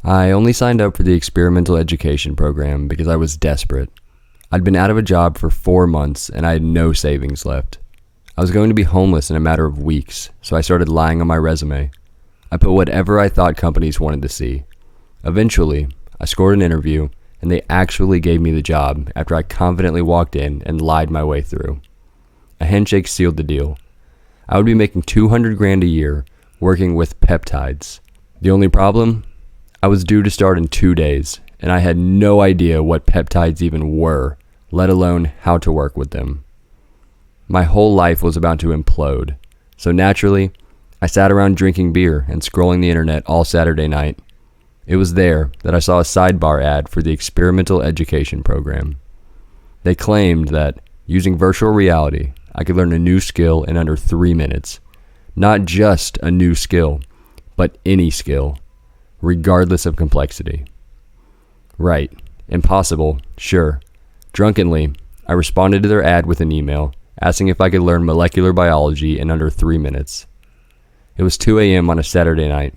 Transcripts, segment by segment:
I only signed up for the experimental education program because I was desperate. I'd been out of a job for 4 months and I had no savings left. I was going to be homeless in a matter of weeks, so I started lying on my resume. I put whatever I thought companies wanted to see. Eventually, I scored an interview and they actually gave me the job after I confidently walked in and lied my way through. A handshake sealed the deal. I would be making $200,000 a year working with peptides. The only problem? I was due to start in 2 days, and I had no idea what peptides even were, let alone how to work with them. My whole life was about to implode, so naturally, I sat around drinking beer and scrolling the internet all Saturday night. It was there that I saw a sidebar ad for the experimental education program. They claimed that, using virtual reality, I could learn a new skill in under 3 minutes. Not just a new skill, but any skill, regardless of complexity. Right, impossible, sure. Drunkenly, I responded to their ad with an email, asking if I could learn molecular biology in under 3 minutes. It was 2 a.m. on a Saturday night,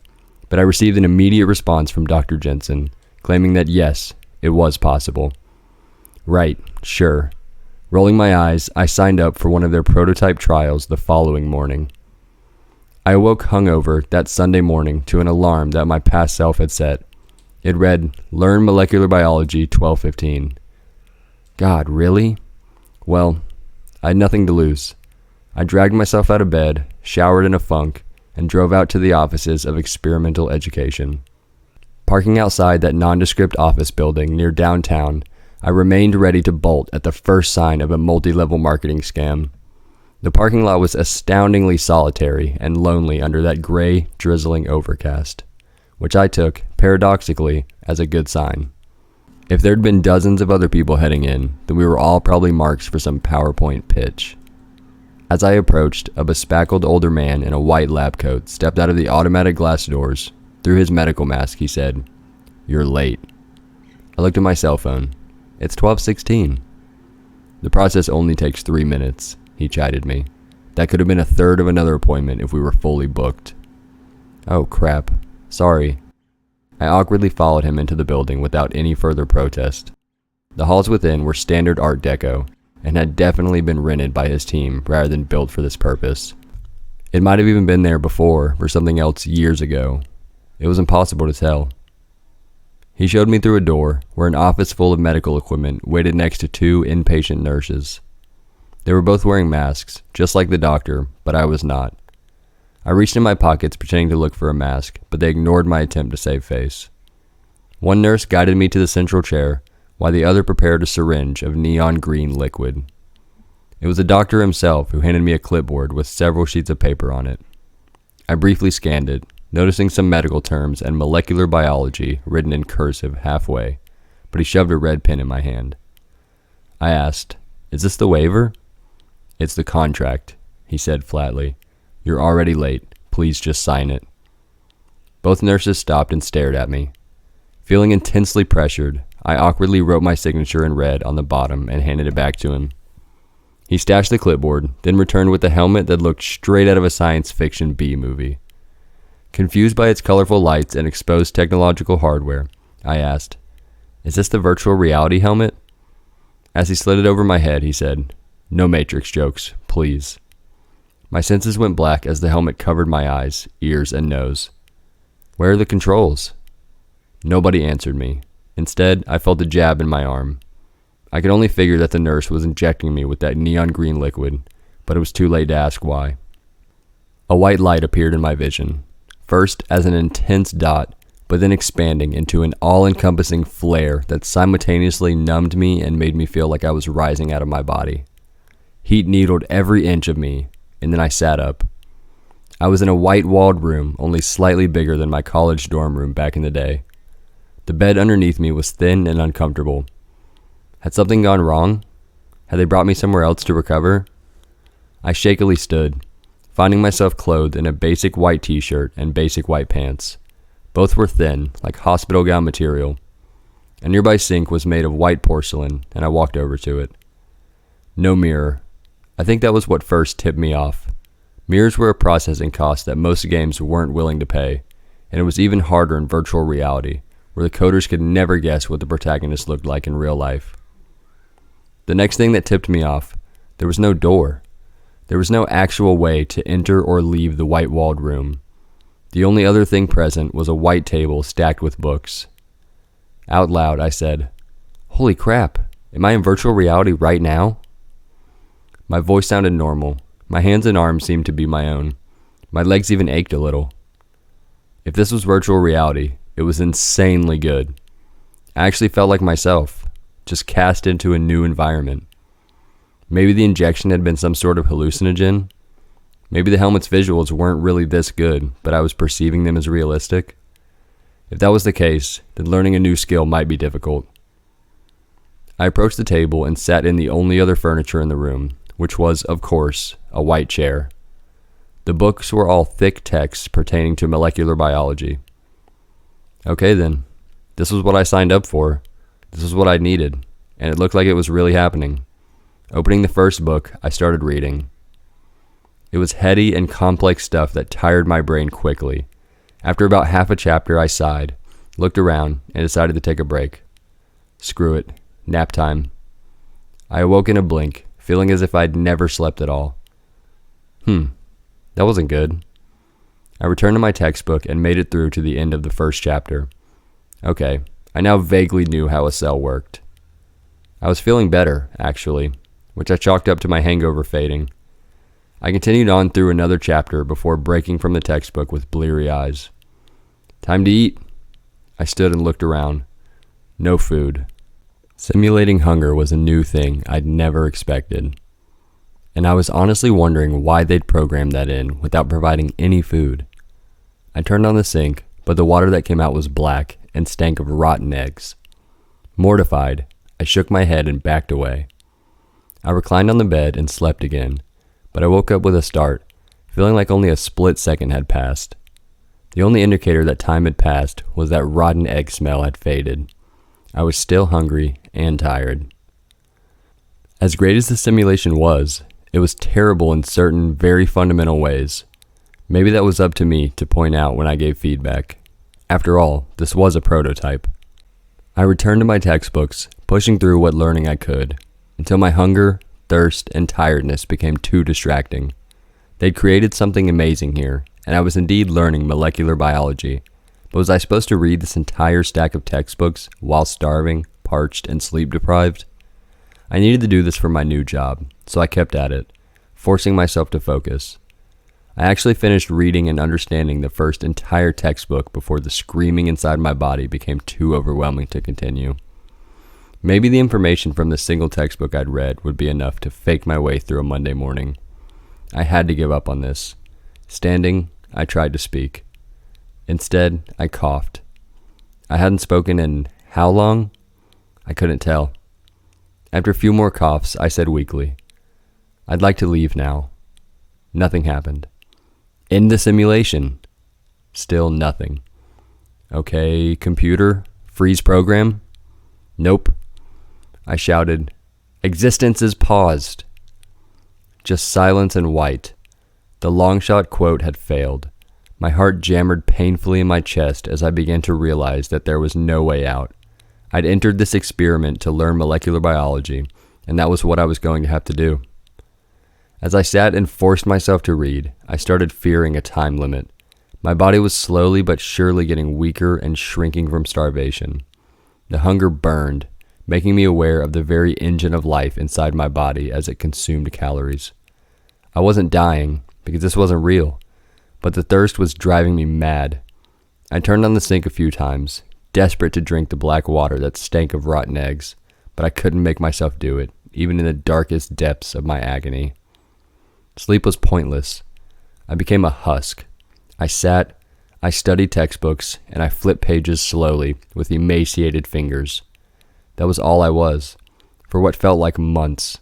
but I received an immediate response from Dr. Jensen, claiming that yes, it was possible. Right, sure. Rolling my eyes, I signed up for one of their prototype trials the following morning. I awoke hungover that Sunday morning to an alarm that my past self had set. It read, "Learn molecular biology 12:15. God, really? Well, I had nothing to lose. I dragged myself out of bed, showered in a funk, and drove out to the offices of experimental education. Parking outside that nondescript office building near downtown, I remained ready to bolt at the first sign of a multi-level marketing scam. The parking lot was astoundingly solitary and lonely under that gray, drizzling overcast, which I took, paradoxically, as a good sign. If there'd been dozens of other people heading in, then we were all probably marks for some PowerPoint pitch. As I approached, a bespectacled older man in a white lab coat stepped out of the automatic glass doors. Through his medical mask, he said, "You're late." I looked at my cell phone. It's 12:16. "The process only takes 3 minutes, he chided me. "That could have been a third of another appointment if we were fully booked." Oh crap, sorry. I awkwardly followed him into the building without any further protest. The halls within were standard Art Deco, and had definitely been rented by his team rather than built for this purpose. It might have even been there before for something else years ago. It was impossible to tell. He showed me through a door where an office full of medical equipment waited next to 2 inpatient nurses. They were both wearing masks, just like the doctor, but I was not. I reached in my pockets pretending to look for a mask, but they ignored my attempt to save face. One nurse guided me to the central chair, while the other prepared a syringe of neon green liquid. It was the doctor himself who handed me a clipboard with several sheets of paper on it. I briefly scanned it, noticing some medical terms and molecular biology written in cursive halfway, but he shoved a red pen in my hand. I asked, "Is this the waiver?" "It's the contract," he said flatly. "You're already late. Please just sign it." Both nurses stopped and stared at me. Feeling intensely pressured, I awkwardly wrote my signature in red on the bottom and handed it back to him. He stashed the clipboard, then returned with a helmet that looked straight out of a science fiction B movie. Confused by its colorful lights and exposed technological hardware, I asked, "Is this the virtual reality helmet?" As he slid it over my head, he said, "No Matrix jokes, please." My senses went black as the helmet covered my eyes, ears, and nose. "Where are the controls?" Nobody answered me. Instead, I felt a jab in my arm. I could only figure that the nurse was injecting me with that neon green liquid, but it was too late to ask why. A white light appeared in my vision, first as an intense dot, but then expanding into an all-encompassing flare that simultaneously numbed me and made me feel like I was rising out of my body. Heat needled every inch of me, and then I sat up. I was in a white-walled room only slightly bigger than my college dorm room back in the day. The bed underneath me was thin and uncomfortable. Had something gone wrong? Had they brought me somewhere else to recover? I shakily stood, finding myself clothed in a basic white t-shirt and basic white pants. Both were thin, like hospital gown material. A nearby sink was made of white porcelain, and I walked over to it. No mirror. I think that was what first tipped me off. Mirrors were a processing cost that most games weren't willing to pay, and it was even harder in virtual reality, where the coders could never guess what the protagonist looked like in real life. The next thing that tipped me off, there was no door. There was no actual way to enter or leave the white-walled room. The only other thing present was a white table stacked with books. Out loud, I said, "Holy crap, am I in virtual reality right now?" My voice sounded normal. My hands and arms seemed to be my own. My legs even ached a little. If this was virtual reality, it was insanely good. I actually felt like myself, just cast into a new environment. Maybe the injection had been some sort of hallucinogen. Maybe the helmet's visuals weren't really this good, but I was perceiving them as realistic. If that was the case, then learning a new skill might be difficult. I approached the table and sat in the only other furniture in the room, which was, of course, a white chair. The books were all thick texts pertaining to molecular biology. Okay then, this was what I signed up for. This was what I needed, and it looked like it was really happening. Opening the first book, I started reading. It was heady and complex stuff that tired my brain quickly. After about half a chapter, I sighed, looked around, and decided to take a break. Screw it. Nap time. I awoke in a blink, feeling as if I'd never slept at all. That wasn't good. I returned to my textbook and made it through to the end of the first chapter. Okay, I now vaguely knew how a cell worked. I was feeling better, actually, which I chalked up to my hangover fading. I continued on through another chapter before breaking from the textbook with bleary eyes. Time to eat. I stood and looked around. No food. Simulating hunger was a new thing I'd never expected. And I was honestly wondering why they'd programmed that in without providing any food. I turned on the sink, but the water that came out was black and stank of rotten eggs. Mortified, I shook my head and backed away. I reclined on the bed and slept again, but I woke up with a start, feeling like only a split second had passed. The only indicator that time had passed was that rotten egg smell had faded. I was still hungry and tired. As great as the simulation was, it was terrible in certain very fundamental ways. Maybe that was up to me to point out when I gave feedback. After all, this was a prototype. I returned to my textbooks, pushing through what learning I could, until my hunger, thirst, and tiredness became too distracting. They'd created something amazing here, and I was indeed learning molecular biology. But was I supposed to read this entire stack of textbooks while starving, parched, and sleep-deprived? I needed to do this for my new job, so I kept at it, forcing myself to focus. I actually finished reading and understanding the first entire textbook before the screaming inside my body became too overwhelming to continue. Maybe the information from the single textbook I'd read would be enough to fake my way through a Monday morning. I had to give up on this. Standing, I tried to speak. Instead, I coughed. I hadn't spoken in how long? I couldn't tell. After a few more coughs, I said weakly, "I'd like to leave now." Nothing happened. End the simulation. Still nothing. Okay, computer, freeze program? Nope. I shouted, "Existence is paused." Just silence and white. The long shot quote had failed. My heart jammered painfully in my chest as I began to realize that there was no way out. I'd entered this experiment to learn molecular biology, and that was what I was going to have to do. As I sat and forced myself to read, I started fearing a time limit. My body was slowly but surely getting weaker and shrinking from starvation. The hunger burned, making me aware of the very engine of life inside my body as it consumed calories. I wasn't dying, because this wasn't real, but the thirst was driving me mad. I turned on the sink a few times, desperate to drink the black water that stank of rotten eggs, but I couldn't make myself do it, even in the darkest depths of my agony. Sleep was pointless. I became a husk. I sat, I studied textbooks, and I flipped pages slowly with emaciated fingers. That was all I was, for what felt like months.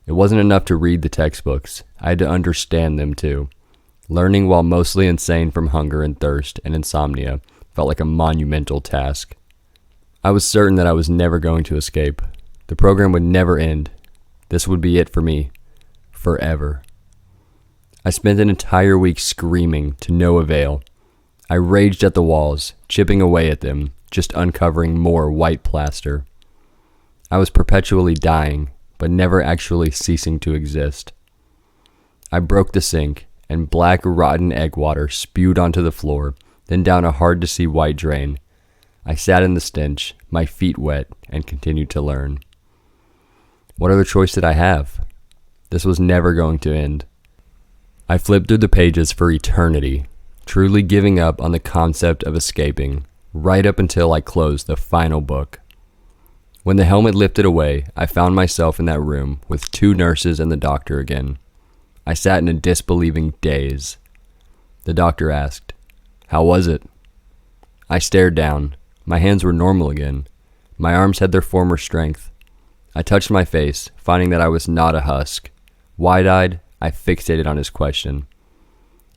It wasn't enough to read the textbooks. I had to understand them too. Learning while mostly insane from hunger and thirst and insomnia felt like a monumental task. I was certain that I was never going to escape. The program would never end. This would be it for me. Forever. I spent an entire week screaming to no avail. I raged at the walls, chipping away at them, just uncovering more white plaster. I was perpetually dying, but never actually ceasing to exist. I broke the sink, and black, rotten egg water spewed onto the floor, then down a hard-to-see white drain. I sat in the stench, my feet wet, and continued to learn. What other choice did I have? This was never going to end. I flipped through the pages for eternity, truly giving up on the concept of escaping, right up until I closed the final book. When the helmet lifted away, I found myself in that room with 2 nurses and the doctor again. I sat in a disbelieving daze. The doctor asked, "How was it?" I stared down. My hands were normal again. My arms had their former strength. I touched my face, finding that I was not a husk. Wide-eyed, I fixated on his question.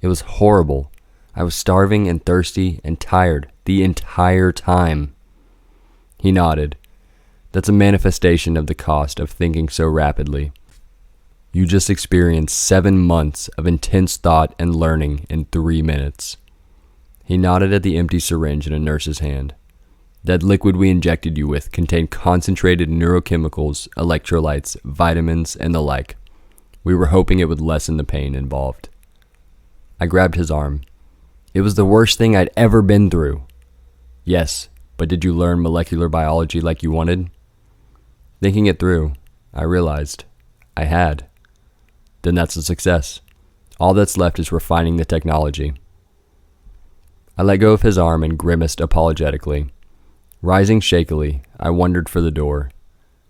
It was horrible. I was starving and thirsty and tired the entire time. He nodded. That's a manifestation of the cost of thinking so rapidly. You just experienced 7 months of intense thought and learning in 3 minutes. He nodded at the empty syringe in a nurse's hand. That liquid we injected you with contained concentrated neurochemicals, electrolytes, vitamins, and the like. We were hoping it would lessen the pain involved. I grabbed his arm. It was the worst thing I'd ever been through. Yes, but did you learn molecular biology like you wanted? Thinking it through, I realized I had. Then that's a success. All that's left is refining the technology. I let go of his arm and grimaced apologetically. Rising shakily, I wandered for the door.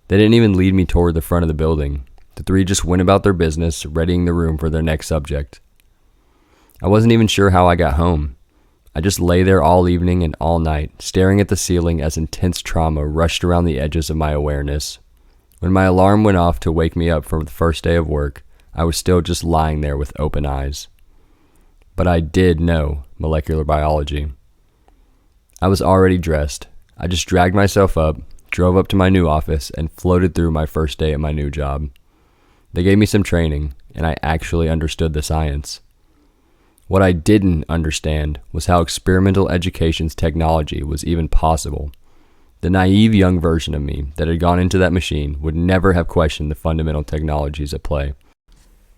They didn't even lead me toward the front of the building. The 3 just went about their business, readying the room for their next subject. I wasn't even sure how I got home. I just lay there all evening and all night, staring at the ceiling as intense trauma rushed around the edges of my awareness. When my alarm went off to wake me up for the first day of work, I was still just lying there with open eyes. But I did know molecular biology. I was already dressed. I just dragged myself up, drove up to my new office, and floated through my first day at my new job. They gave me some training, and I actually understood the science. What I didn't understand was how experimental education's technology was even possible. The naive young version of me that had gone into that machine would never have questioned the fundamental technologies at play.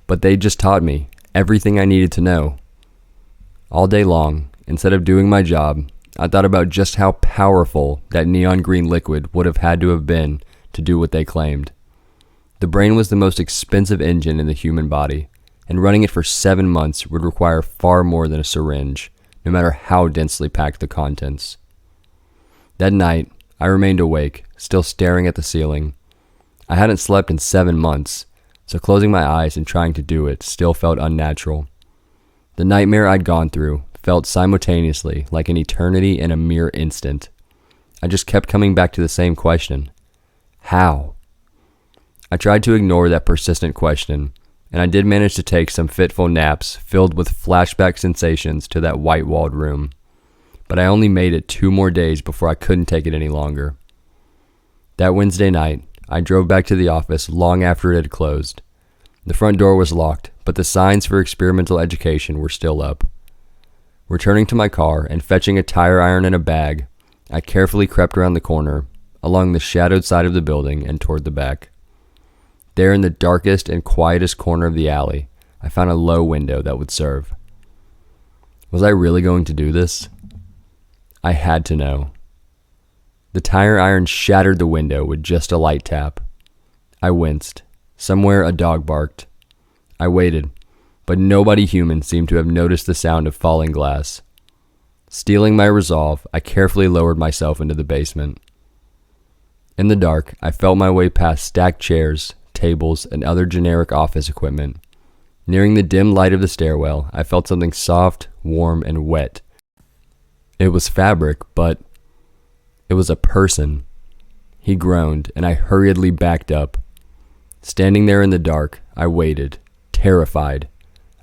But they just taught me everything I needed to know. All day long, instead of doing my job, I thought about just how powerful that neon green liquid would have had to have been to do what they claimed. The brain was the most expensive engine in the human body, and running it for 7 months would require far more than a syringe, no matter how densely packed the contents. That night, I remained awake, still staring at the ceiling. I hadn't slept in 7 months, so closing my eyes and trying to do it still felt unnatural. The nightmare I'd gone through felt simultaneously like an eternity and a mere instant. I just kept coming back to the same question. How? I tried to ignore that persistent question, and I did manage to take some fitful naps filled with flashback sensations to that white-walled room. But I only made it 2 more days before I couldn't take it any longer. That Wednesday night, I drove back to the office long after it had closed. The front door was locked, but the signs for experimental education were still up. Returning to my car and fetching a tire iron and a bag, I carefully crept around the corner, along the shadowed side of the building and toward the back. There in the darkest and quietest corner of the alley, I found a low window that would serve. Was I really going to do this? I had to know. The tire iron shattered the window with just a light tap. I winced. Somewhere a dog barked. I waited, but nobody human seemed to have noticed the sound of falling glass. Steeling my resolve, I carefully lowered myself into the basement. In the dark, I felt my way past stacked chairs, tables, and other generic office equipment. Nearing the dim light of the stairwell, I felt something soft, warm, and wet. It was fabric, but it was a person. He groaned, and I hurriedly backed up. Standing there in the dark, I waited, terrified.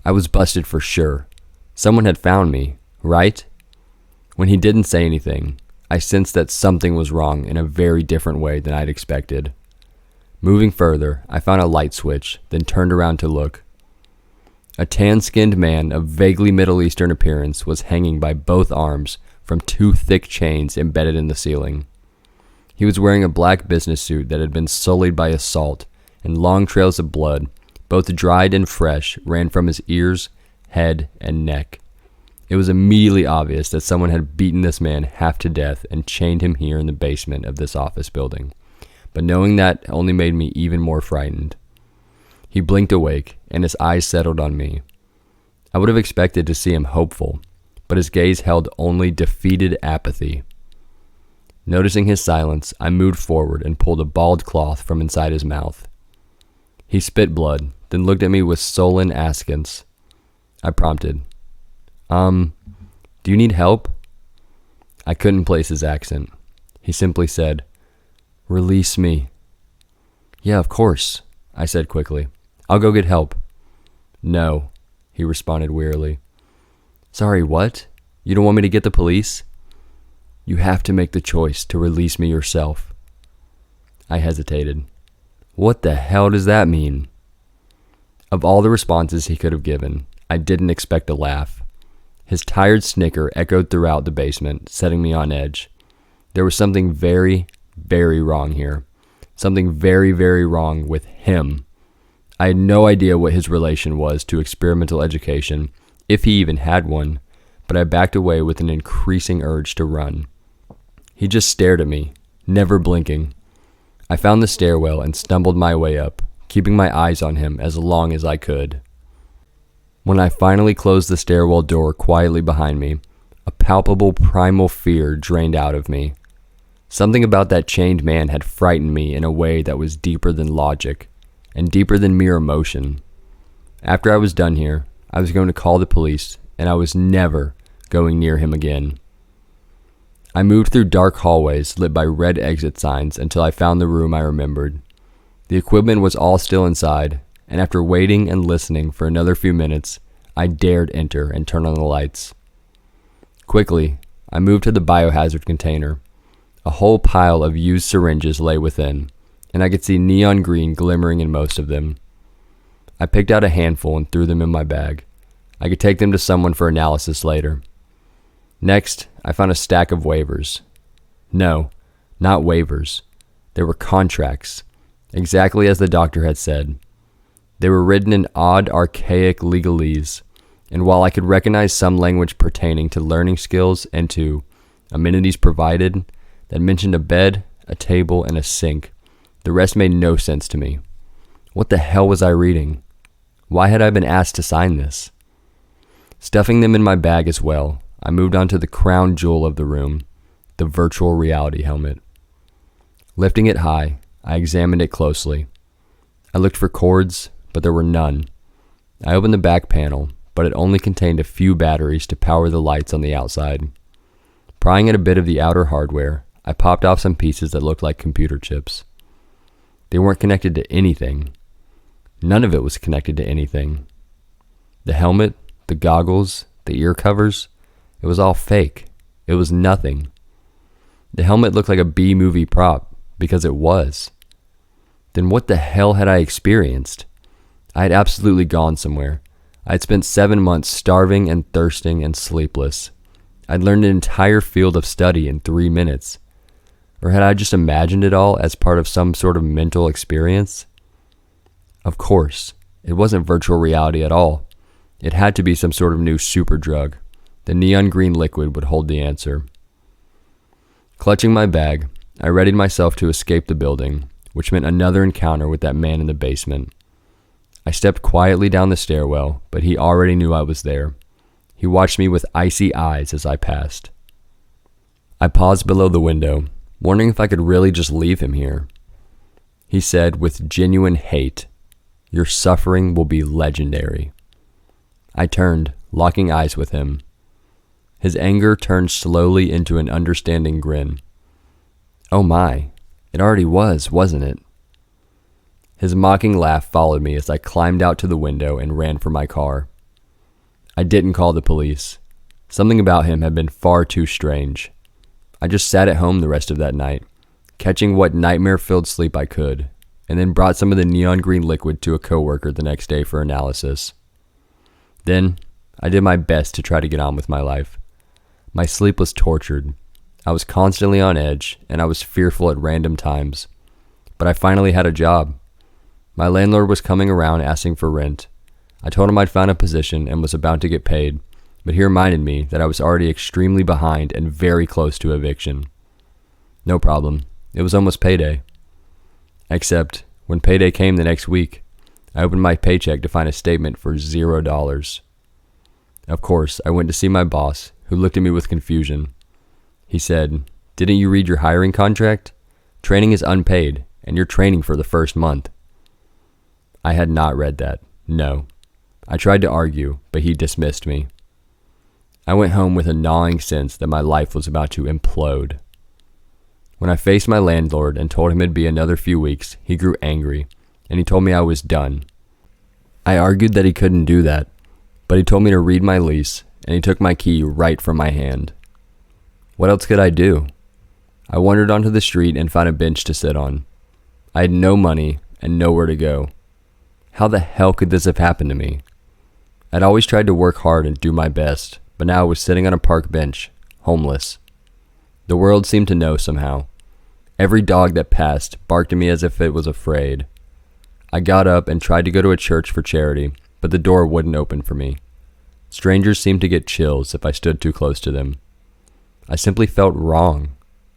I was busted for sure. Someone had found me, right? When he didn't say anything, I sensed that something was wrong in a very different way than I'd expected. Moving further, I found a light switch, then turned around to look. A tan-skinned man of vaguely Middle Eastern appearance was hanging by both arms from 2 thick chains embedded in the ceiling. He was wearing a black business suit that had been sullied by assault, and long trails of blood, both dried and fresh, ran from his ears, head, and neck. It was immediately obvious that someone had beaten this man half to death and chained him here in the basement of this office building. But knowing that only made me even more frightened. He blinked awake, and his eyes settled on me. I would have expected to see him hopeful, but his gaze held only defeated apathy. Noticing his silence, I moved forward and pulled a bald cloth from inside his mouth. He spit blood, then looked at me with sullen askance. I prompted, do you need help? I couldn't place his accent. He simply said, "Release me." "Yeah, of course," I said quickly. "I'll go get help." "No," he responded wearily. "Sorry, what? You don't want me to get the police?" "You have to make the choice to release me yourself." I hesitated. What the hell does that mean? Of all the responses he could have given, I didn't expect a laugh. His tired snicker echoed throughout the basement, setting me on edge. There was something very, very wrong here. Something very, very wrong with him. I had no idea what his relation was to experimental education, if he even had one, but I backed away with an increasing urge to run. He just stared at me, never blinking. I found the stairwell and stumbled my way up, keeping my eyes on him as long as I could. When I finally closed the stairwell door quietly behind me, a palpable primal fear drained out of me. Something about that chained man had frightened me in a way that was deeper than logic, and deeper than mere emotion. After I was done here, I was going to call the police, and I was never going near him again. I moved through dark hallways lit by red exit signs until I found the room I remembered. The equipment was all still inside, and after waiting and listening for another few minutes, I dared enter and turn on the lights. Quickly, I moved to the biohazard container. A whole pile of used syringes lay within, and I could see neon green glimmering in most of them. I picked out a handful and threw them in my bag. I could take them to someone for analysis later. Next, I found a stack of waivers. No, not waivers. They were contracts, exactly as the doctor had said. They were written in odd, archaic legalese, and while I could recognize some language pertaining to learning skills and to amenities provided that mentioned a bed, a table, and a sink, the rest made no sense to me. What the hell was I reading? Why had I been asked to sign this? Stuffing them in my bag as well, I moved on to the crown jewel of the room, the virtual reality helmet. Lifting it high, I examined it closely. I looked for cords, but there were none. I opened the back panel, but it only contained a few batteries to power the lights on the outside. Prying at a bit of the outer hardware, I popped off some pieces that looked like computer chips. They weren't connected to anything. None of it was connected to anything. The helmet, the goggles, the ear covers, it was all fake. It was nothing. The helmet looked like a B-movie prop, because it was. Then what the hell had I experienced? I had absolutely gone somewhere. I had spent 7 months starving and thirsting and sleepless. I'd learned an entire field of study in 3 minutes. Or had I just imagined it all as part of some sort of mental experience? Of course, it wasn't virtual reality at all. It had to be some sort of new super drug. The neon green liquid would hold the answer. Clutching my bag, I readied myself to escape the building, which meant another encounter with that man in the basement. I stepped quietly down the stairwell, but he already knew I was there. He watched me with icy eyes as I passed. I paused below the window, wondering if I could really just leave him here. He said with genuine hate, "Your suffering will be legendary." I turned, locking eyes with him. His anger turned slowly into an understanding grin. Oh my, it already was, wasn't it? His mocking laugh followed me as I climbed out to the window and ran for my car. I didn't call the police. Something about him had been far too strange. I just sat at home the rest of that night, catching what nightmare-filled sleep I could, and then brought some of the neon green liquid to a coworker the next day for analysis. Then, I did my best to try to get on with my life. My sleep was tortured. I was constantly on edge, and I was fearful at random times. But I finally had a job. My landlord was coming around asking for rent. I told him I'd found a position and was about to get paid, but he reminded me that I was already extremely behind and very close to eviction. No problem. It was almost payday. Except, when payday came the next week, I opened my paycheck to find a statement for $0. Of course, I went to see my boss, who looked at me with confusion. He said, "Didn't you read your hiring contract? Training is unpaid, and you're training for the first month." I had not read that, no. I tried to argue, but he dismissed me. I went home with a gnawing sense that my life was about to implode. When I faced my landlord and told him it'd be another few weeks, he grew angry, and he told me I was done. I argued that he couldn't do that, but he told me to read my lease, and he took my key right from my hand. What else could I do? I wandered onto the street and found a bench to sit on. I had no money and nowhere to go. How the hell could this have happened to me? I'd always tried to work hard and do my best, but now I was sitting on a park bench, homeless. The world seemed to know somehow. Every dog that passed barked at me as if it was afraid. I got up and tried to go to a church for charity, but the door wouldn't open for me. Strangers seemed to get chills if I stood too close to them. I simply felt wrong,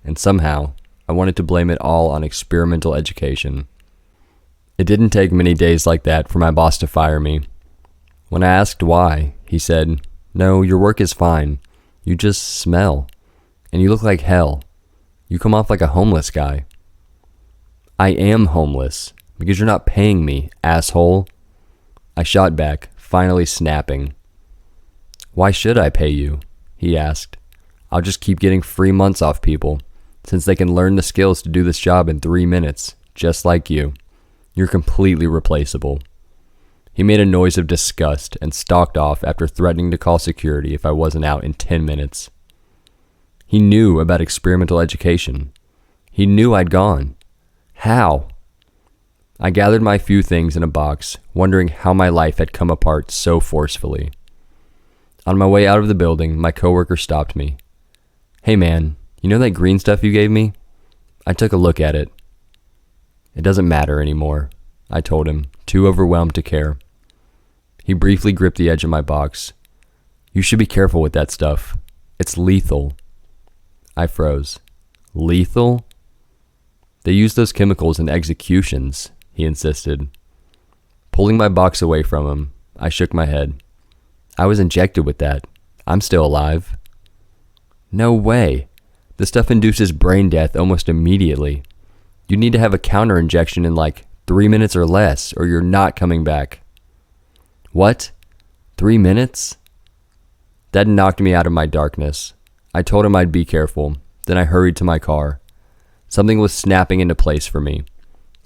and somehow I wanted to blame it all on experimental education. It didn't take many days like that for my boss to fire me. When I asked why, he said, "No, your work is fine. You just smell. And you look like hell. You come off like a homeless guy." I am homeless, because you're not paying me, asshole. I shot back, finally snapping. "Why should I pay you?" he asked. "I'll just keep getting free months off people, since they can learn the skills to do this job in 3 minutes, just like you. You're completely replaceable." He made a noise of disgust and stalked off after threatening to call security if I wasn't out in 10 minutes. He knew about experimental education. He knew I'd gone. How? I gathered my few things in a box, wondering how my life had come apart so forcefully. On my way out of the building, my coworker stopped me. "Hey man, you know that green stuff you gave me?" I took a look at it. "It doesn't matter anymore," I told him, too overwhelmed to care. He briefly gripped the edge of my box. "You should be careful with that stuff. It's lethal." I froze. "Lethal?" "They use those chemicals in executions," he insisted. Pulling my box away from him, I shook my head. "I was injected with that. I'm still alive." "No way. The stuff induces brain death almost immediately. You need to have a counter injection in like 3 minutes or less, or you're not coming back." "What? 3 minutes?" That knocked me out of my darkness. I told him I'd be careful. Then I hurried to my car. Something was snapping into place for me.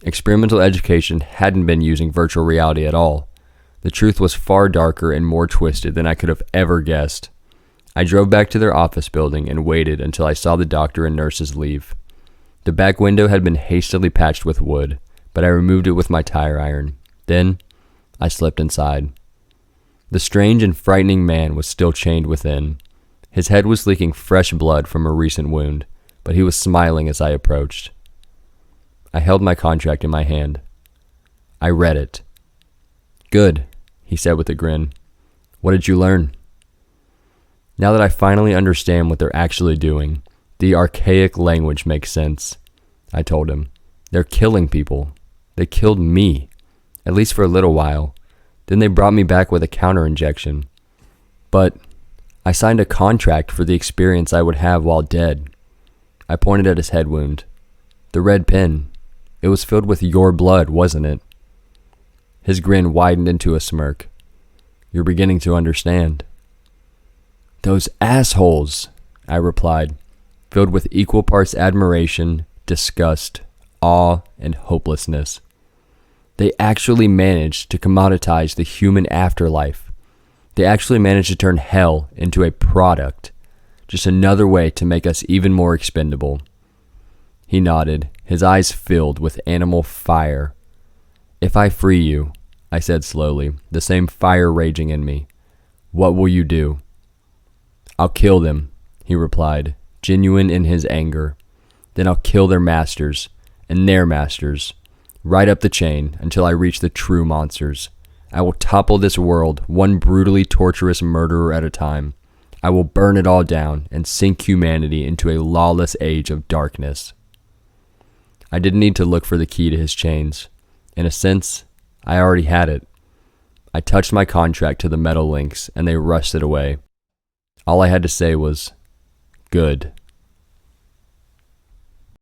Experimental education hadn't been using virtual reality at all. The truth was far darker and more twisted than I could have ever guessed. I drove back to their office building and waited until I saw the doctor and nurses leave. The back window had been hastily patched with wood, but I removed it with my tire iron. Then, I slipped inside. The strange and frightening man was still chained within. His head was leaking fresh blood from a recent wound, but he was smiling as I approached. I held my contract in my hand. I read it. "Good," he said with a grin. "What did you learn?" Now that I finally understand what they're actually doing, the archaic language makes sense. I told him. They're killing people. They killed me, at least for a little while. Then they brought me back with a counter injection. But I signed a contract for the experience I would have while dead. I pointed at his head wound. The red pin. It was filled with your blood, wasn't it? His grin widened into a smirk. "You're beginning to understand." "Those assholes," I replied, filled with equal parts admiration, disgust, awe, and hopelessness. They actually managed to commoditize the human afterlife. They actually managed to turn hell into a product, just another way to make us even more expendable. He nodded, his eyes filled with animal fire. "If I free you," I said slowly, the same fire raging in me, "what will you do?" "I'll kill them," he replied, genuine in his anger. Then I'll kill their masters, and their masters, right up the chain until I reach the true monsters. I will topple this world, one brutally torturous murderer at a time. I will burn it all down and sink humanity into a lawless age of darkness. I didn't need to look for the key to his chains. In a sense, I already had it. I touched my contract to the metal links, and they rusted away. All I had to say was, good.